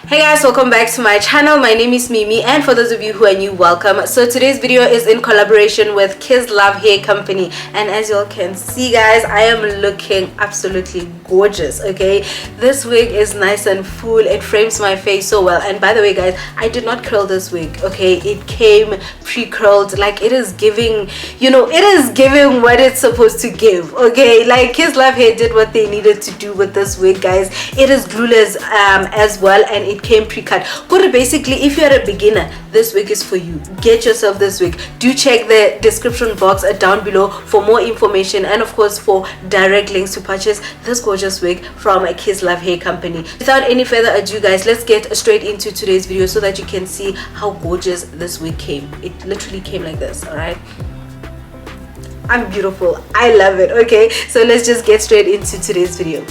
Hey guys, welcome back to my channel. My name is Mimi, and for those of you who are new, welcome. So today's video is in collaboration with Kisslove Hair Company, and as you all can see guys, I am looking absolutely gorgeous. Okay, this wig is nice and full, it frames my face so well. And by the way guys, I did not curl this wig, okay? It came pre-curled. Like, it is giving, you know, it is giving what it's supposed to give, okay? Like, Kisslove Hair did what they needed to do with this wig guys. It is glueless as well, and it came pre-cut. But basically, if you're a beginner, this wig is for you. Get yourself this wig. Do check the description box down below for more information, and of course for direct links to purchase this gorgeous wig from Kisslove Hair Company. Without any further ado guys, let's get straight into today's video so that you can see how gorgeous this wig came. It literally came like this. All right, I'm beautiful, I love it. Okay, so let's just get straight into today's video.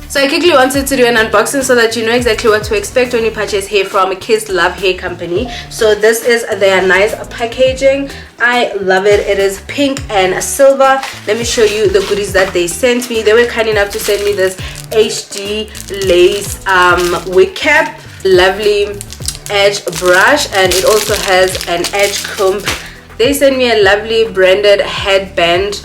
So I quickly wanted to do an unboxing so that you know exactly what to expect when you purchase hair from Kisslove Hair Company. So this is their nice packaging. I love it. It is pink and silver. Let me show you the goodies that they sent me. They were kind enough to send me this HD lace wig cap, lovely edge brush, and it also has an edge comb. They sent me a lovely branded headband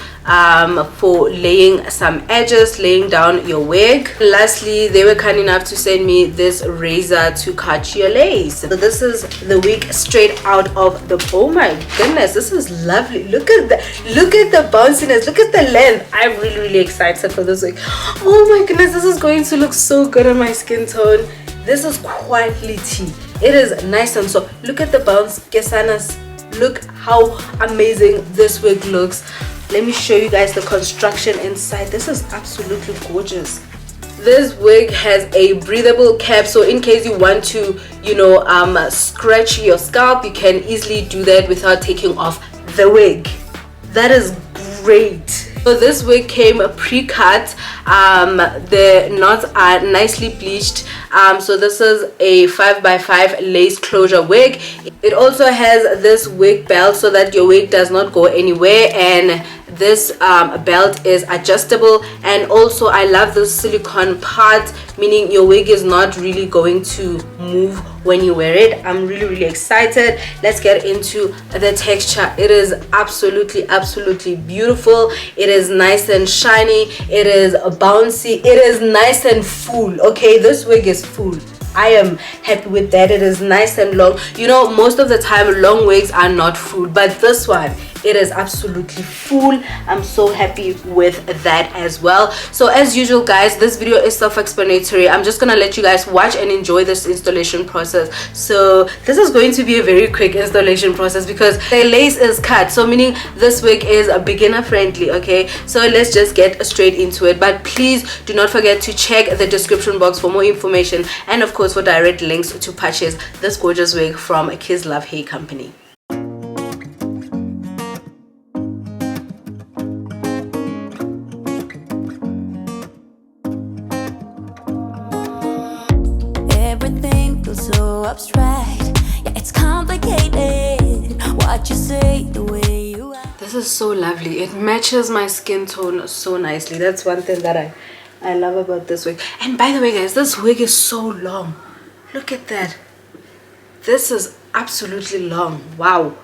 for laying some edges, laying down your wig. Lastly, they were kind enough to send me this razor to cut your lace. So this is the wig straight out of the, oh my goodness, this is lovely. Look at the bounciness, look at the length. I'm really excited for this wig. Oh my goodness, this is going to look so good on my skin tone. This is quality. It is nice and soft. Look at the bounce, Kesanas. Look how amazing this wig looks. Let me show you guys the construction inside. This is absolutely gorgeous. This wig has a breathable cap, so in case you want to, you know, scratch your scalp, you can easily do that without taking off the wig. That is great. So this wig came pre-cut. The knots are nicely bleached. So this is a 5x5 lace closure wig. It also has this wig belt so that your wig does not go anywhere, and this belt is adjustable. And also I love this silicone part, meaning your wig is not really going to move when you wear it. I'm really excited. Let's get into the texture. It is absolutely beautiful. It is nice and shiny. It is bouncy. It is nice and full. Okay, this wig is full. I am happy with that. It is nice and long. You know, most of the time long wigs are not full, but this one, it is absolutely full. I'm so happy with that as well. So as usual guys, this video is self-explanatory. I'm just gonna let you guys watch and enjoy this installation process. So this is going to be a very quick installation process because the lace is cut, so meaning this wig is a beginner friendly. Okay, so let's just get straight into it. But please do not forget to check the description box for more information, and of course for direct links to purchase this gorgeous wig from Kisslove Hair Company. Everything feels so abstract. Yeah, it's complicated. What you say, the way you act. This is so lovely. It matches my skin tone so nicely. That's one thing that I love about this wig. And by the way guys, this wig is so long. Look at that. This is absolutely long. Wow.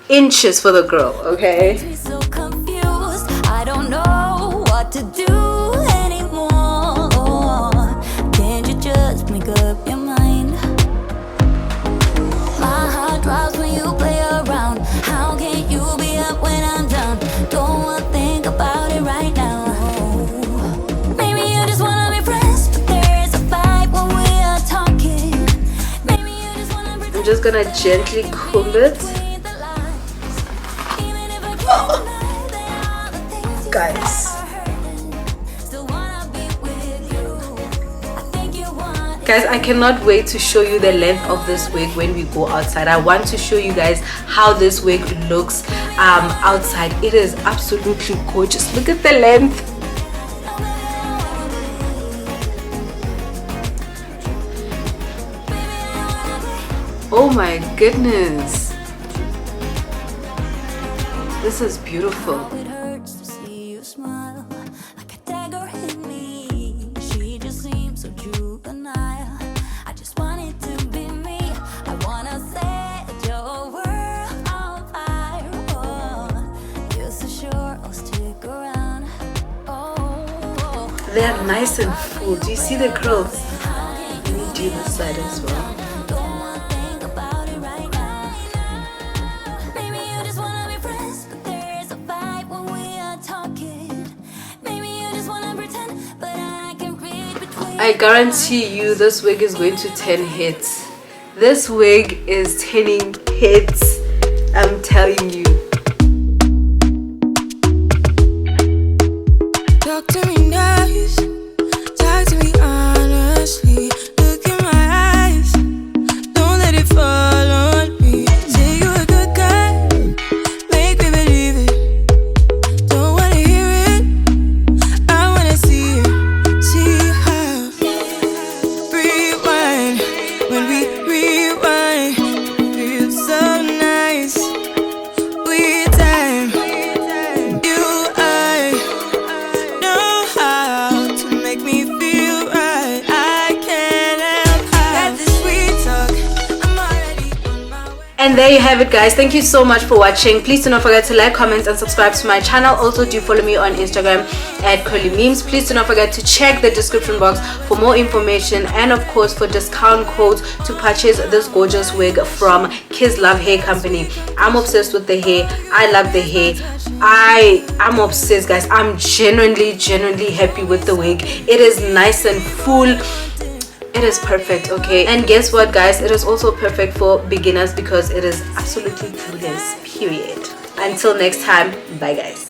Inches for the girl, okay? So confused, I don't know what to do anymore. Can't you just make up your mind? My heart drops when you play around. How can you be up when I'm down? Don't want to think about it right now. Maybe you just want to be friends, but there is a vibe when we are talking. Maybe you just want to be. I'm just gonna gently comb it. Guys, I cannot wait to show you the length of this wig when we go outside. I want to show you guys how this wig looks outside. It is absolutely gorgeous. Look at the length. Oh my goodness. This is beautiful. It hurts to see you smile like a dagger hit me. She just seems so juvenile. I just want it to be me. I wanna set your world on fire. Oh, you're so sure I'll stick around. Oh, They're nice and full. Do you see the curls? Let me do this side as well. don't wanna think about it right now. Maybe you just wanna be friends, but there's a vibe when we are talking. Maybe you just wanna pretend, but I can read between. I guarantee you this wig is going to 10 hits. This wig is 10 hits. I'm telling you. Talk to me nice, talk to me honestly. Look in my eyes, don't let it fall on me. Say you're a good guy, make me believe it. Don't wanna hear it, I wanna see it. See how rewind, when we rewind, feels so nice. With time, you I know how to make me feel right. I can't help how this sweet talk. I'm already on my way. And there you have it, guys. Thank you so much for watching. Please do not forget to like, comment, and subscribe to my channel. Also, do follow me on Instagram at Curly Memes. Please do not forget to check the description box for more information and, of course, for discount codes to purchase this gorgeous wig from Kisslove Hair Company. I'm obsessed with the hair. I love the hair. I'm obsessed, guys. I'm genuinely happy with the wig. It is nice and full. It is perfect, okay? And guess what, guys? It is also perfect for beginners because it is absolutely glueless, period. Until next time, bye, guys.